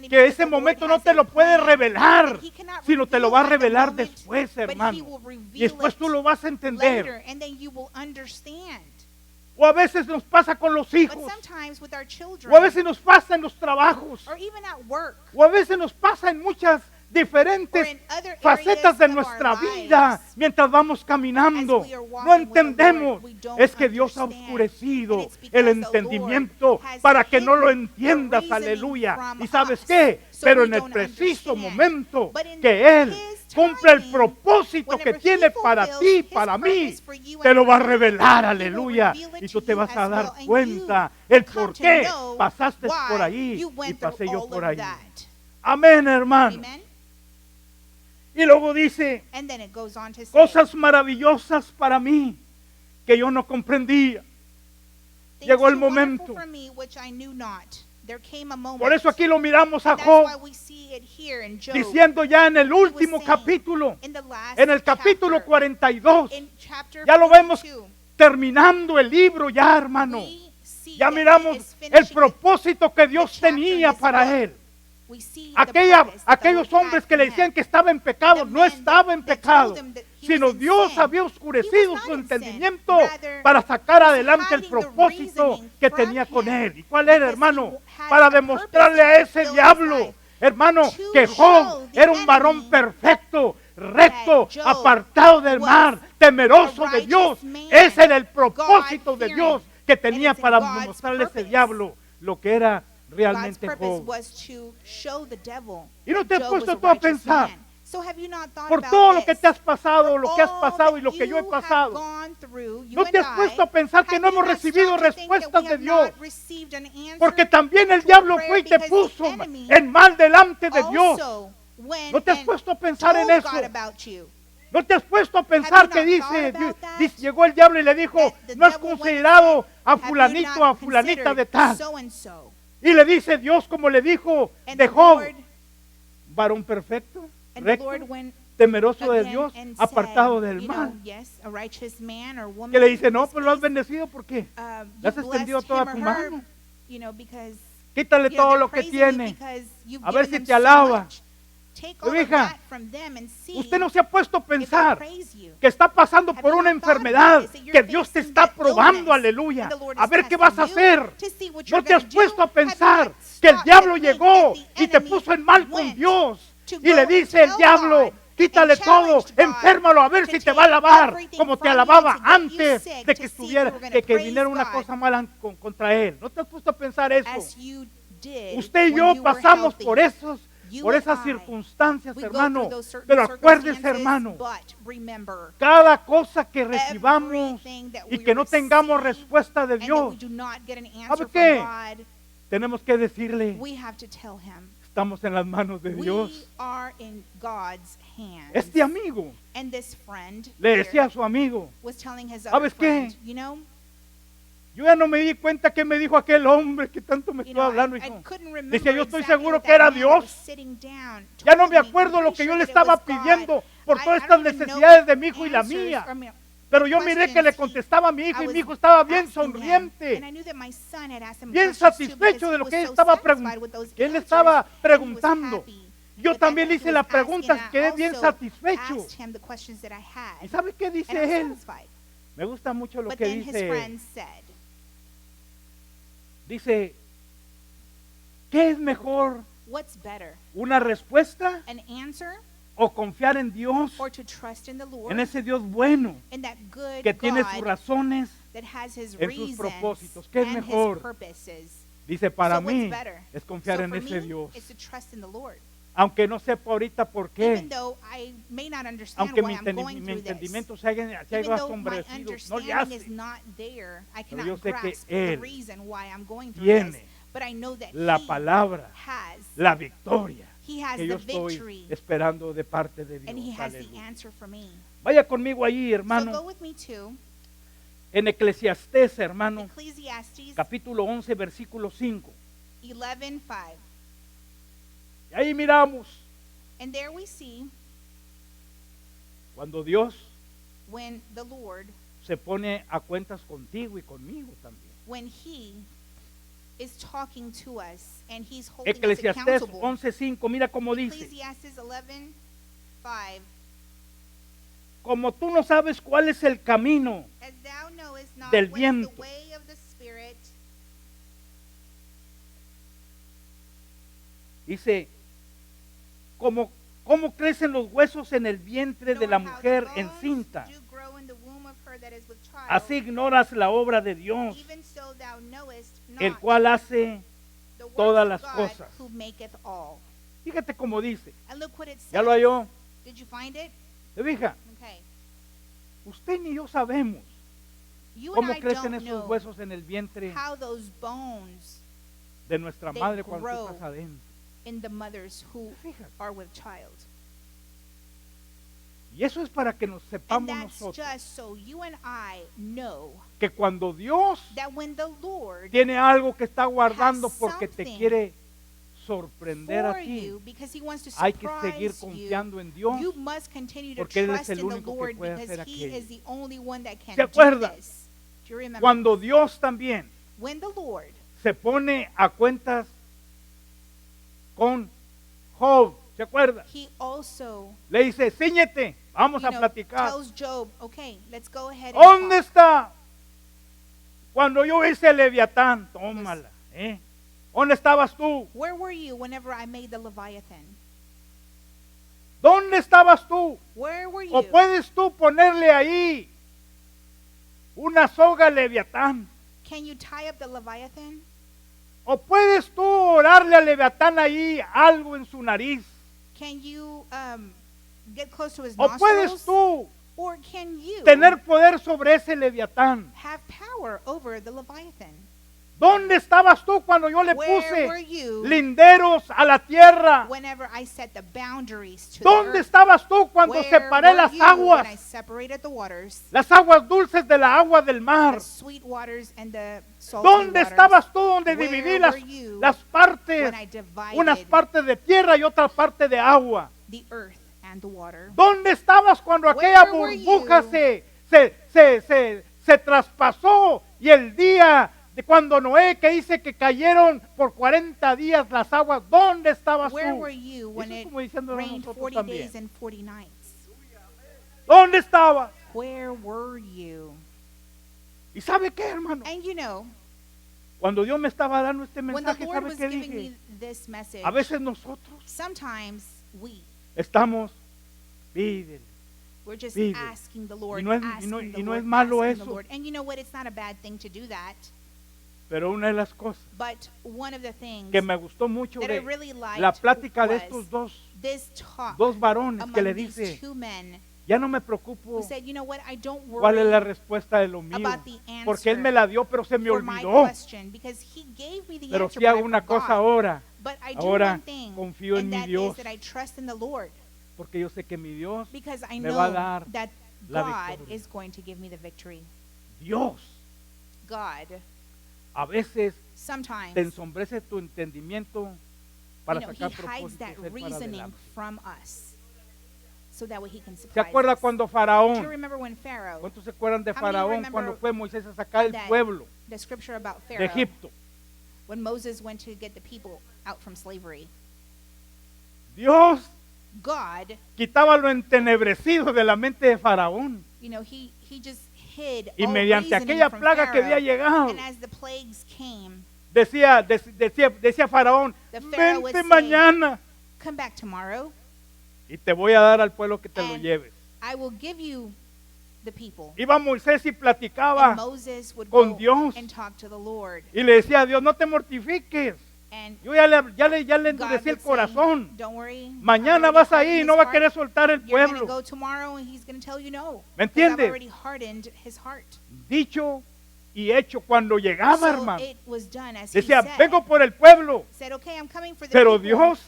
que ese momento no te lo puede revelar, sino te lo va a revelar después, hermano. Y después tú lo vas a entender. O a veces nos pasa con los hijos, o a veces nos pasa en los trabajos, o a veces nos pasa en muchas diferentes facetas de nuestra vida mientras vamos caminando. No entendemos. Es que Dios ha oscurecido el entendimiento para que no lo entiendas. Aleluya. ¿Y sabes qué? Pero en el preciso momento que Él cumple el propósito que tiene para ti, para mí, te lo va a revelar. Aleluya. Y tú te vas a dar cuenta el por qué pasaste por ahí y pasé yo por ahí. Amén, hermano. Y luego dice, cosas maravillosas para mí que yo no comprendía. Llegó el momento. Por eso aquí lo miramos a Job, diciendo ya en el último capítulo, en el capítulo 42, ya lo vemos terminando el libro ya, hermano. Ya miramos el propósito que Dios tenía para él. Aquellos hombres que le decían que estaba en pecado, no estaba en pecado, sino was in Dios sin. había He oscurecido was su not in sin. entendimiento Rather, para sacar he was adelante el hiding the propósito reasoning que from tenía con him, él. ¿Y cuál era, because hermano? he had Para a demostrarle purpose a to ese fulfill his diablo, life, hermano, to que show Job the era un varón enemy perfecto, recto, that Job apartado del was mal, temeroso a de Dios. righteous man, Ese era el propósito de God-fearing, Dios que tenía and it's in para God's mostrarle a ese purpose. diablo lo que era God's realmente purpose Job. was to show the devil Y no that te has Job puesto was a tú a righteous pensar man. So have you not thought por about todo lo que this? te has pasado, lo que has All pasado that y lo que yo he you pasado. have gone through, you ¿No te and has I, puesto a pensar que have no you hemos not recibido started to think that respuestas we de have Dios? not received an answer Porque también el to diablo prayer fue y te because puso the enemy en mal delante de Dios. also went ¿No te has and puesto a pensar en told eso? God about you. ¿No te has puesto a pensar you que not dice, thought about that? llegó el diablo y le dijo, That the no has devil went and considerado said, a "Have you fulanito, not a fulanita de considered tal? so and so?" Y le dice Dios, como le dijo And de the Job, Lord, varón perfecto, and the recto, Lord went temeroso de again Dios, and apartado said, del you mal. know, yes, a righteous man or woman. Que le dice, in no, this pues lo has case, bendecido porque you le has extendido blessed toda him or tu her, mano. you know, because Quítale you know, todo they're lo que praising me tiene. because you've A ver given si them te so alaba. much. Take Pero all of hija, that from them and see Usted no se ha puesto a if they pensar praise you. que está pasando Have por you una not thought enfermedad, about it? That you're que Dios te facing está that probando, illness, aleluya. and the Lord A is ver qué vas a testing you hacer. to see what No you're te has gonna do. puesto a Have you pensar not que el stopped diablo to think llegó that the y te enemy puso en mal con went Dios. to Y go le and dice el tell diablo, God quítale and todo, challenge God enférmalo a ver to si te take va a alabar everything como te from you alababa and to get you antes sick de to que see if estuviera, you were gonna que praise viniera una God cosa mala contra él. No te has puesto a pensar eso. as you did Usted y when yo you were pasamos healthy. por esos, You por and esas I, circunstancias, we go hermano. through those certain Pero acuérdese, circumstances, hermano, but remember, cada cosa que recibamos everything that y we que no tengamos receive respuesta de and that Dios, we do not get an ¿sabe answer from qué? God, Tenemos que decirle, we have to tell him, estamos en las manos de we Dios. are in God's hands. Este amigo And this friend le here decía a su amigo, was telling his other ¿sabes qué? friend, you know, yo ya no me di cuenta qué me dijo aquel hombre que tanto me you estuvo know, hablando. I Hijo. couldn't remember Decía, yo estoy exactly seguro what que that era man that was Dios. sitting down Ya no told me me. acuerdo I'm lo pretty que yo sure le that it was estaba God. pidiendo por todas I estas don't even know necesidades what de mi hijo y la answers, mía. I mean, Pero yo miré que le questions contestaba a mi hijo I y mi was hijo estaba bien asking him, sonriente, and I knew that my son had asked him bien questions too, satisfecho because de he lo was que él so estaba satisfied with those que él answers, estaba and he was preguntando. happy Yo with that también le he hice was las asking, preguntas, and I quedé bien also satisfecho. asked him the questions that I had, ¿Y sabe qué and I was dice él? satisfied. Me gusta mucho lo But que then his dice. friend said, Dice, ¿qué es mejor? what's better, ¿Una respuesta an answer o confiar en Dios? or to trust in the Lord, En ese Dios bueno in that good que tiene sus God razones. that has his en sus reasons propósitos? ¿Qué es and mejor? his purposes? Dice, para So what's mí better? es confiar So en for ese me, Dios. it's to trust in the Lord. Aunque no sepa ahorita por Even qué. though I may not understand Aunque why I'm going mi through this. entendimiento se haya Even though my asombrecido. No le understanding is hace. not there, I Pero yo cannot sé que grasp the Él reason why I'm going through tiene this. But I know that La He palabra, has, la victoria He has que yo the estoy victory, esperando de parte de and He Dios. has the Aleluya. answer for me. Vaya conmigo ahí, So go hermano, with me to en Eclesiastés, hermano, Ecclesiastes capítulo 11, versículo 5. 11:5. Y ahí miramos And there we see cuando Dios when the Lord, se pone a cuentas contigo y conmigo también. when He is talking to us and He's holding us Eclesiastés accountable. 11:5, mira cómo dice, Ecclesiastes 11:5. como tú no sabes cuál es el camino As thou knowest not del what is viento, the way of the Spirit, dice, cómo crecen los huesos en el vientre de la nor how mujer the bones encinta, do grow in the womb of her that is with child, así ignoras la obra de Dios, even so thou knowest el not cual hace the works todas of las God cosas. who maketh all. Fíjate cómo dice, And look what it says. ya lo halló, Did you find it? ¿te fija? Okay. Usted ni yo sabemos You and cómo I crecen don't esos know huesos en el vientre how those bones de nuestra they madre cuando tú grow estás adentro. in the mothers who Fíjate. are with child. Y eso es para que nos And sepamos that's nosotros just so you and I know que cuando Dios that when the Lord tiene algo que está guardando has porque te something quiere sorprender a for ti, you, because He wants to hay que seguir surprise you, confiando en Dios, you must continue to porque Él es trust el in the único que Lord, puede because hacer He aquello. is the only one that can ¿Se do acuerda? this. Do you remember? Cuando Dios también When the Lord se pone a cuentas con Job, ¿se acuerda? He also Le dice, cíñete, Vamos you a know, platicar. tells Job, okay, let's go ahead and ¿Dónde talk. está? Cuando yo hice el Leviatán, tómala. ¿Dónde estabas tú? Where were you whenever I made the Leviathan? ¿Dónde estabas tú? Where were ¿O you? puedes tú ponerle ahí una soga al Leviatán? Can you tie up the Leviathan? ¿O puedes tú orarle al Leviatán ahí algo en su nariz? Can you get close to his ¿O puedes nostrils? tú Or can you tener poder sobre ese Leviatán? have power over the Leviathan? ¿Dónde estabas tú cuando yo le Where were puse you linderos a la tierra? whenever I set the boundaries to the ¿Dónde earth? estabas tú cuando Where separé were las you when I aguas? separated the waters, Las aguas dulces de la agua del mar. the sweet waters and the salty ¿Dónde waters? estabas tú donde Where dividí were you las partes? when I divided Unas partes de tierra y otra parte de agua. the earth and the water? ¿Dónde estabas cuando aquella Where were burbuja you? se traspasó y el día de cuando Noé que dice que cayeron por 40 días las aguas? ¿Dónde estabas Where tú? were you when Eso es it como diciéndolo a rained nosotros 40 también. days and 40 nights? ¿Dónde estabas? Where were you? ¿Y sabe qué, hermano? And you know, Cuando Dios me estaba dando este when the mensaje, Lord ¿sabe was qué giving dije? me this message, A veces nosotros sometimes estamos, pídele. we're just Pide. asking the Lord, Y no es- y asking no- the y no Lord, es malo asking the eso. Lord. And you know what? It's not a bad thing to do that. Pero una de las cosas But one of the things que me gustó mucho that I de really liked la plática de was estos this talk dos varones que among le these dice, two men ya no me preocupo who said, you know what? I don't cuál es worry la respuesta de lo mío, about the porque Él answer me la dio, pero se me for my olvidó. question because He gave me the Pero answer, sí but hago I una cosa forgot. ahora, But I do ahora one thing, confío en and mi that Dios. is that I trust in the Lord porque yo sé que mi Dios, because I me know va a dar that la God victoria. is going to give me the victory. Dios, God a veces sometimes, te ensombrece tu entendimiento para He sacar hides that propósitos para reasoning adelante. from us so that way He can ¿Se surprise acuerda us. cuando Do you Faraón? remember when Pharaoh, ¿Cuántos se acuerdan de How many Faraón remember cuando fue Moisés a sacar el that pueblo the scripture about de Pharaoh, Egipto? when Moses went to get the people out from slavery? Dios God, quitaba lo entenebrecido de la mente de Faraón. you know, he just hid Y all mediante reasoning aquella from plaga que Pharaoh. había llegado, And as the plagues came, decía Faraón, The Pharaoh would vente say, mañana come back tomorrow, y te voy a dar al pueblo que te lo and lleves. I will give you the people. Iba Moisés y And platicaba Moses would con go Dios. and talk to the Lord. y le decía a Dios, no te mortifiques. And Yo ya le God endurecí el would say, corazón. don't worry, Mañana I've vas already ahí y hardened no his va a heart. querer soltar el You're going to pueblo. go tomorrow and he's going to tell you no. ¿Me 'Cause I've entiendes? already hardened his heart. Dicho y hecho, cuando llegaba, So hermano, it was done as he decía, said. vengo por el pueblo. Said, okay, I'm coming for the Pero people. Dios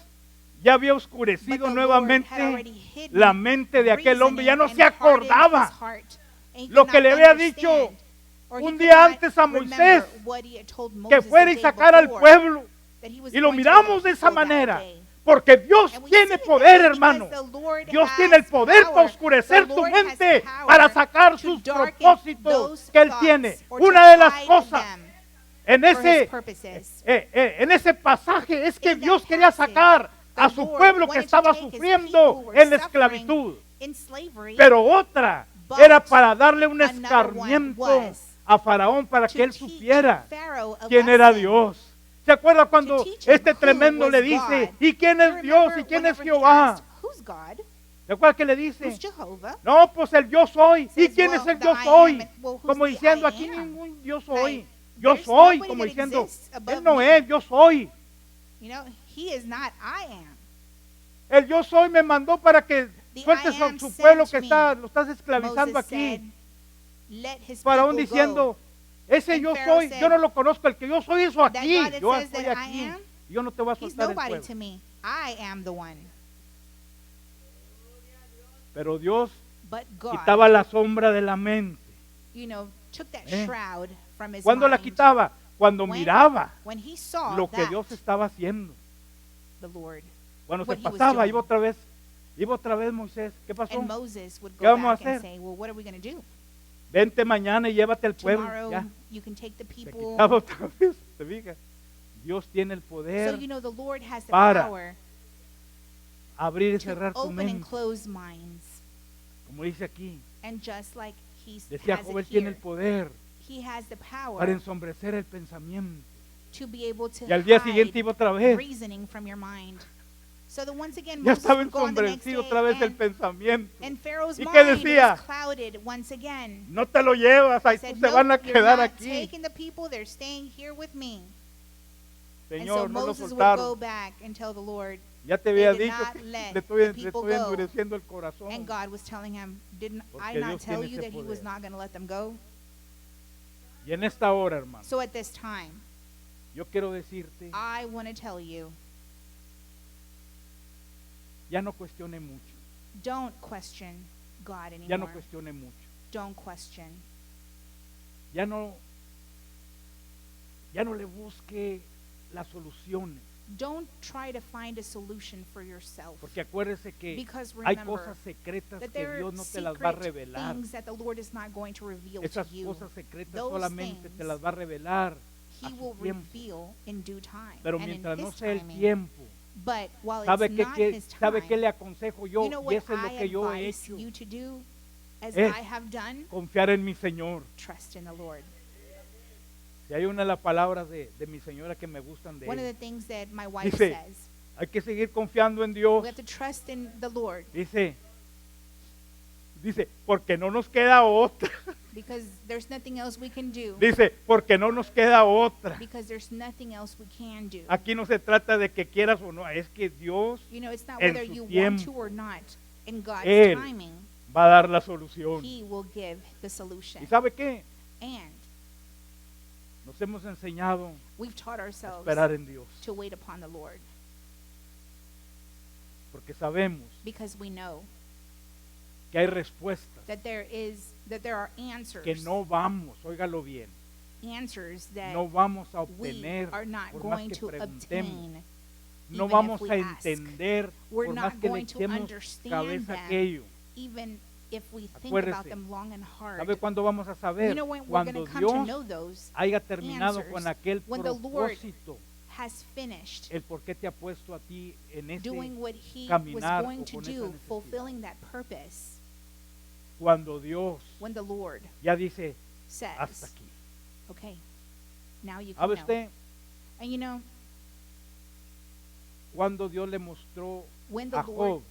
ya había But oscurecido the Lord had nuevamente already hidden la mente de aquel hombre. Ya no reasoning se and hardened acordaba his heart, and he lo could que not le había understand, dicho or he un could día not antes a remember Moisés, what he had told que Moses fuera the y day sacara al before, pueblo. that he was Y lo going to get miramos the de esa people that manera. day. Porque Dios And we tiene see it poder, that way hermano. because the Lord Dios has tiene el poder para power. oscurecer The tu Lord has mente power para sacar to sus darken propósitos those que Él thoughts tiene. or to Una de las hide cosas them en for his ese, purposes. en ese pasaje es que In that Dios quería passage, sacar a the su Lord pueblo que wanted to estaba take his sufriendo people who were en la suffering esclavitud. in slavery, Pero otra But era para darle un another one escarmiento was a Faraón para to que él teach supiera Pharaoh a quién era lesson. Dios. ¿Se acuerda cuando teach him este who tremendo was le dice, God? ¿y quién You es Dios remember y quién es whenever he Jehová? asked, who's God? ¿Se acuerda que le dice? Who's Jehovah? No, pues el yo soy. ¿Y Says, quién well, es el the yo I am, soy? and, well, who's Como the diciendo, I aquí am? ningún yo soy. Like, Yo there's soy, nobody como that diciendo, exists above él no me. es, yo soy. You know, he is not I am. El yo soy me mandó para que The sueltes I a am su sent pueblo que me. lo estás esclavizando Moses aquí. said, let his Faraón people diciendo, go. ese And yo Pharaoh soy, said, yo no lo conozco, el que yo soy eso that aquí. God that Yo says estoy that I aquí. am, Yo no te voy a He's soltar el nobody pueblo. to me. I am the one. Pero Dios But quitaba God, la sombra de la mente. you know, took that Eh. shroud from his ¿Cuándo la mind. quitaba? Cuando When- miraba When he saw lo que that, Dios estaba haciendo. the Lord, Cuando se what he was pasaba, doing. iba otra vez Moisés. ¿Qué pasó? and Moses would ¿Qué go vamos a back and hacer? say, well, what are we going to do? Vente mañana y llévate al pueblo. Tomorrow, Ya, you can take the se people. quitaba otra vez. ¿Te fijas? Dios tiene el So, poder you know, the Lord has the para power abrir y to cerrar tu open and mente. close minds. Como dice aquí, And just like he decía has Job, él it tiene el here, poder he has the para power ensombrecer el pensamiento. to be able to Y al día hide siguiente iba otra vez. reasoning from your mind. So that once again, Ya Moses estaba would go on the next ensombrecido day otra vez el and, pensamiento. and Pharaoh's ¿Y qué mind decía? was clouded once again. No te lo llevas, ahí Said, se van a "Nope, you're quedar not aquí. taking the people, they're staying here with me." And so Señor, no lo Moses would go soltaron. back and tell the Lord, Ya te había they did dicho not que let le the estoy people go. endureciendo el corazón. and God was telling him, "Didn't I Porque not Dios tell tiene you ese that he was poder. not going to let them go?" Y en esta hora, hermano, So at this time, yo quiero decirte, I want to tell you, ya no cuestione mucho. don't question God anymore. Ya no cuestione mucho. Don't question. Ya no le busque las soluciones. Don't try to find a solution for yourself. Porque acuérdese que Because hay remember cosas secretas that que there Dios are no te las va a secret revelar. things that the Lord is not going to reveal Esas to you. cosas secretas Those solamente te things las va a revelar a He su will tiempo. reveal in due time. Pero and mientras in no His sea el timing. tiempo, But while ¿sabe it's qué, not qué- His time, sabe qué le aconsejo yo? you know Y what eso es lo I que yo he advise hecho. you to do, as Es I have done? Confiar en mi Señor. Trust in the Lord. Y hay una de las palabras de mi señora que me gustan de One of the él. things that my wife Dice, says, hay que seguir confiando en Dios. we have to trust in the Lord Dice, porque no nos queda otra. because there's nothing else we can do. Dice, porque no nos queda otra. Because there's nothing else we can do. Aquí no se trata de que quieras o no, es que Dios You know, it's not en whether su you want tiempo, to or not. In God's Él timing, va a dar la solución. He will give the solution. ¿Y sabe qué? And Nos hemos enseñado we've taught a ourselves esperar en Dios. to wait upon the Lord Porque sabemos because we know que hay respuestas that there are answers, que no vamos, óigalo bien, answers that no vamos a we obtener are not por más going que to preguntemos. obtain. No even vamos if a we ask. entender We're por not más que le going to echemos understand cabeza a them. aquello. Even if we think Acuérdese, about them long and hard. ¿Sabe cuándo vamos a saber? You know when we're Cuando going to come to Dios know those haya terminado answers, con aquel when the Lord propósito, has finished el por qué te ha puesto a ti en ese doing what He was caminar going o to con esa do, necesidad. fulfilling that purpose. Cuando Dios When the Lord ya dice, says, hasta aquí. okay, now you can ¿Sabe know. usted? And you know, Cuando Dios le mostró when a the Lord Job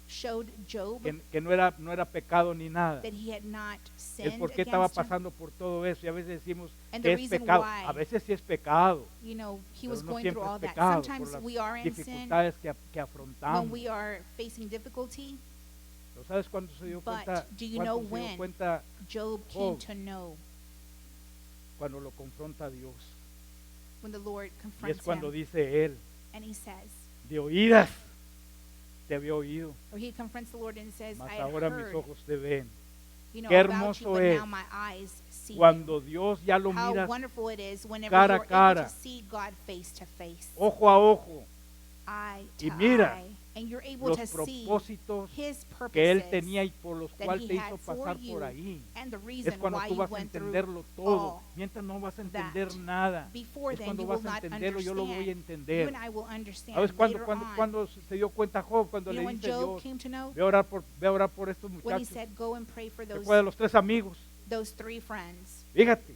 showed Job que no era pecado ni nada, that he had not el sinned por qué estaba against him, pasando por todo eso, y a veces decimos And que the es reason pecado, why, a veces sí es pecado, you know, he pero was no going siempre through all es that. pecado por Sometimes las we are in sin dificultades que when afrontamos. we are facing difficulty. ¿Pero sabes cuándo se dio But cuenta? do you ¿Cuándo know se dio when cuenta? Job came Job. to know Cuando lo confronta a Dios. when the Lord Y es confronts cuando him dice él, and he says, de oídas te había oído, or he confronts the Lord and says, mas I had ahora mis heard, ojos te ven. you know, Qué about you, hermoso but es now my eyes see you. Cuando Dios ya lo How miras wonderful it is whenever cara a you're able cara, to see God face to face, ojo a ojo, eye y to mira eye, and you're able los to see propósitos His que Él purposes tenía y por los that cuales He te had hizo for pasar you por ahí. and the Es reason cuando why tú you vas a went through entenderlo todo. all Mientras no vas a that. entender nada. Before Es then, cuando you vas will a not entenderlo, yo lo voy a understand. You entender. and I will understand ¿Sabes later on. cuando se dio cuenta Job? Cuando You know le when dice Job Dios, came to know? ve a orar por estos When he muchachos. said, go and pray for Recuerda los tres amigos. those three friends. Fíjate,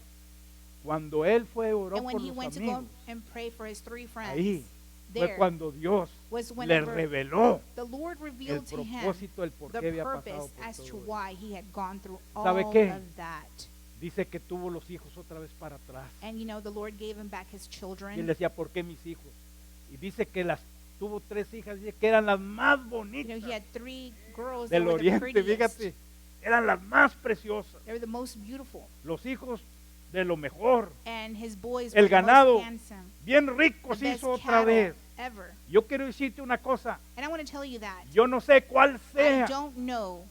cuando él fue a orar And when por he los went to go amigos, and pray for his three friends, ahí fue there cuando Dios was le whenever reveló the Lord el revealed to him propósito, el por qué the había pasado purpose por as to todo eso. why he had gone through all ¿Sabe qué? of that. Dice que tuvo los hijos otra vez para atrás. And you know, the Lord gave him back his Y él children. decía, ¿por qué mis hijos? Y dice que tuvo tres hijas, dice que eran las más You bonitas know, he had three girls that del were the oriente, prettiest. fíjate, eran las más preciosas. They were the most beautiful. Los hijos de lo mejor, And his boys el were the ganado most handsome. bien The ricos best hizo otra cattle vez. ever. Yo quiero decirte una cosa, And I want to tell you that. yo no sé cuál I sea, don't know.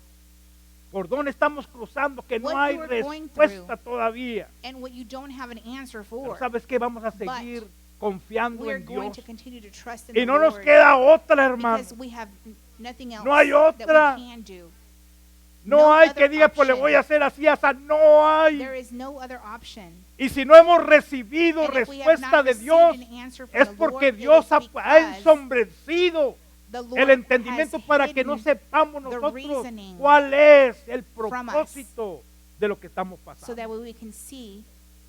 por dónde estamos cruzando, que no what hay you are going respuesta through. todavía. And what you don't have an answer Pero for. ¿sabes qué? Vamos a seguir confiando We're en going Dios. to continue to trust in Y the no nos Lord queda otra, hermano. because we have nothing else No hay that otra. we can do. No no hay other que diga, pues le option. voy a hacer así, asa. No hay. There is no other option. Y si no hemos recibido And if we have respuesta not de received Dios, an answer from es the porque Lord, it Dios is ha because ensombrecido The Lord el entendimiento has para que no hidden sepamos the nosotros reasoning cuál es el from us, propósito de lo que estamos so pasando. that way we can see.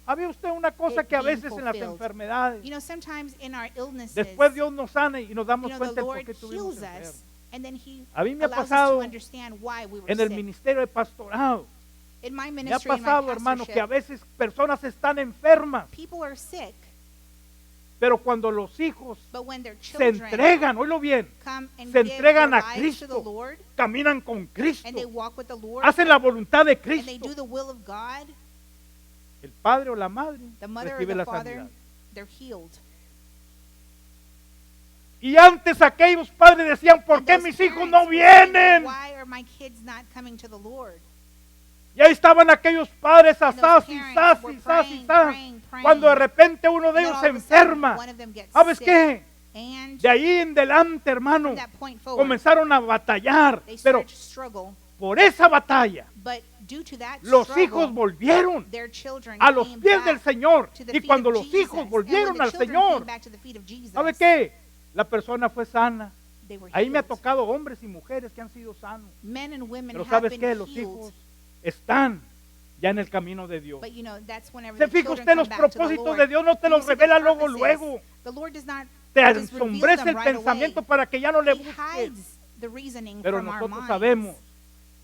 ¿Había usted una cosa it que a being veces en las fulfilled. enfermedades, You know, sometimes in our illnesses, después Dios nos sana y nos you damos know, the cuenta de por Lord qué estuvimos heals enfermos? us, and then He A mí me ha allows us pasado to understand why we were en el sick. ministerio de pastorado. In my Me ha ministry, in my pasado, hermano, que a pastorship, veces personas están enfermas, people are sick, pero cuando los hijos but when their se children entregan, oílo bien, come and se give entregan their a lives to the Cristo, Lord, caminan con Cristo, and they walk with the Lord, hacen la voluntad de and they Cristo, do the will of God, el padre o la madre the mother or recibe the la father, sanidad. they're healed. Y antes aquellos padres decían, ¿por And qué those mis hijos parents no were saying, vienen? why are my kids not coming to the Lord? Y ahí estaban aquellos padres And those asaz y parents sas were y sas y praying, sas. praying, praying. Cuando de repente uno de And then ellos all se of a sudden, enferma. one of them gets ¿Sabes sick. qué? And De ahí en adelante, hermano, from that point forward, comenzaron a batallar. they Pero started to struggle. por esa batalla, But due to that los struggle, hijos volvieron their children a los came pies back del Señor. to the Y feet cuando of los Jesus. hijos And volvieron when the al children Señor, came back to the feet of Jesus, ¿sabe qué? La persona fue sana. they were Ahí me ha healed. tocado hombres y mujeres que han sido sanos. Men and women Pero have ¿sabes been qué? Los healed. hijos están ya en el camino de Dios. But you know, that's whenever Se the fija children usted, come los back to the propósitos Lord. de Dios no te You los see the revela luego, purposes. luego. The Lord does not Te just reveal ensombrece them el right pensamiento away. para que ya no le He busques. hides the reasoning Pero from our nosotros minds. sabemos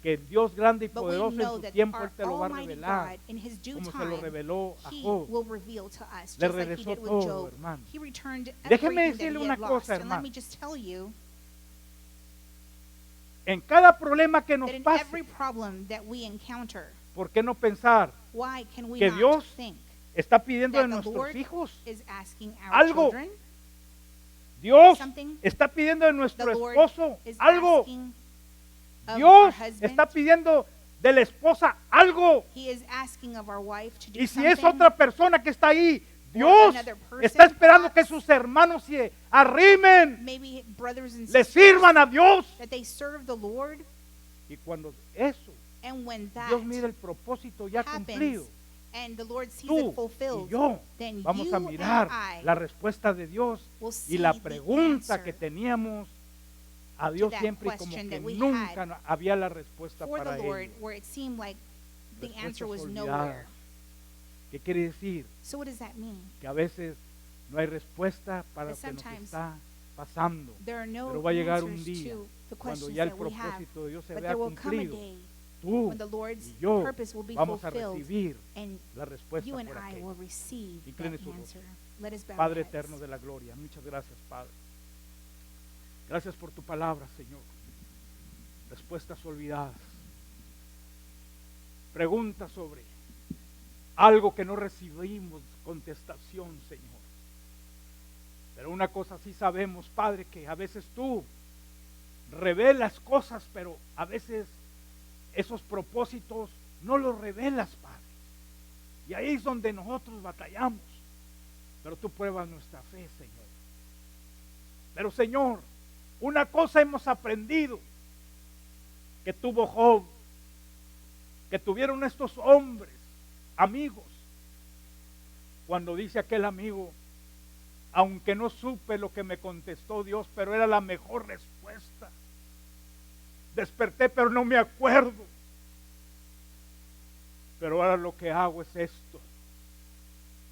que el Dios grande y But we poderoso en know su that tiempo Él our te lo va a Almighty revelar. God, in His due Como se lo time, reveló a He Job. will reveal to us, Le just like He regresó did with todo, Job. hermano. He returned Déjeme everything that decirle he una had lost. cosa, And let hermano. me just tell you En cada problema que nos that in pase, every problem that we encounter, ¿por qué no pensar? why can we Que not Dios think Está pidiendo de that the nuestros Lord hijos is asking our algo. children Dios something? está pidiendo de The nuestro Lord esposo is algo. asking of our Dios husband. está pidiendo de la esposa algo. He is asking of our wife to do Y si something. es otra persona que está ahí, Dios another person, está esperando que perhaps. sus hermanos se arrimen, Maybe brothers and le sisters, sirvan a Dios. that they serve the Lord. Y cuando eso, And when that Dios mira el propósito ya cumplido, happens and the Lord sees tú it fulfilled, y yo then vamos you a mirar and I la respuesta de Dios will y see la the pregunta answer que teníamos a Dios that siempre y como question que that we nunca had había la respuesta for para the Lord, ello. where it seemed like the answer Respuestas was olvidadas. nowhere. ¿Qué quiere decir? So what does that mean? Que a veces no hay respuesta para lo That que nos sometimes está pasando. There are no Pero va a llegar un answers día to the cuando questions ya el that we have, propósito de Dios se but vea there will come a cumplido. day Tú when the Lord's y yo purpose will be vamos a fulfilled, recibir and la respuesta you and por I aquello. will receive Incline that su answer. Let us bow our Padre heads. eterno de la gloria, muchas gracias, Padre. Gracias por tu palabra, Señor. Respuestas olvidadas. Preguntas sobre algo que no recibimos contestación, Señor. Pero una cosa sí sabemos, Padre, que a veces tú revelas cosas, pero a veces esos propósitos no los revelas, Padre. Y ahí es donde nosotros batallamos. Pero tú pruebas nuestra fe, Señor. Pero, Señor, una cosa hemos aprendido que tuvo Job, que tuvieron estos hombres, amigos, cuando dice aquel amigo, aunque no supe lo que me contestó Dios, pero era la mejor respuesta. Desperté, pero no me acuerdo. Pero ahora lo que hago es esto: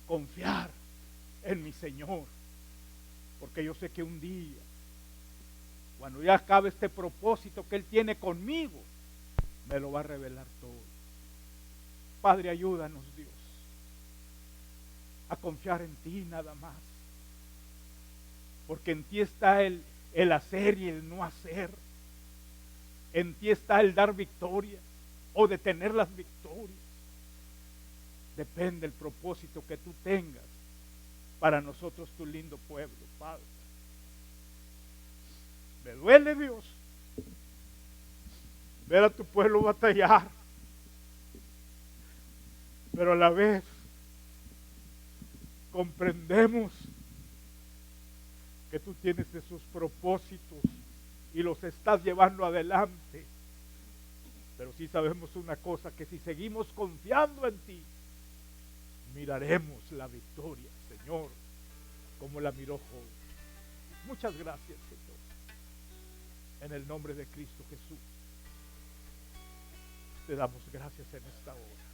confiar en mi Señor, porque yo sé que un día, cuando ya acabe este propósito que Él tiene conmigo, me lo va a revelar todo. Padre, ayúdanos, Dios, a confiar en ti nada más, porque en ti está el hacer y el no hacer. En ti está el dar victoria o detener las victorias. Depende del propósito que tú tengas para nosotros, tu lindo pueblo, Padre. Me duele, Dios, ver a tu pueblo batallar, pero a la vez comprendemos que tú tienes esos propósitos y los estás llevando adelante. Pero sí sabemos una cosa, que si seguimos confiando en ti, miraremos la victoria, Señor, como la miró Job. Muchas gracias, Señor. En el nombre de Cristo Jesús. Te damos gracias en esta hora.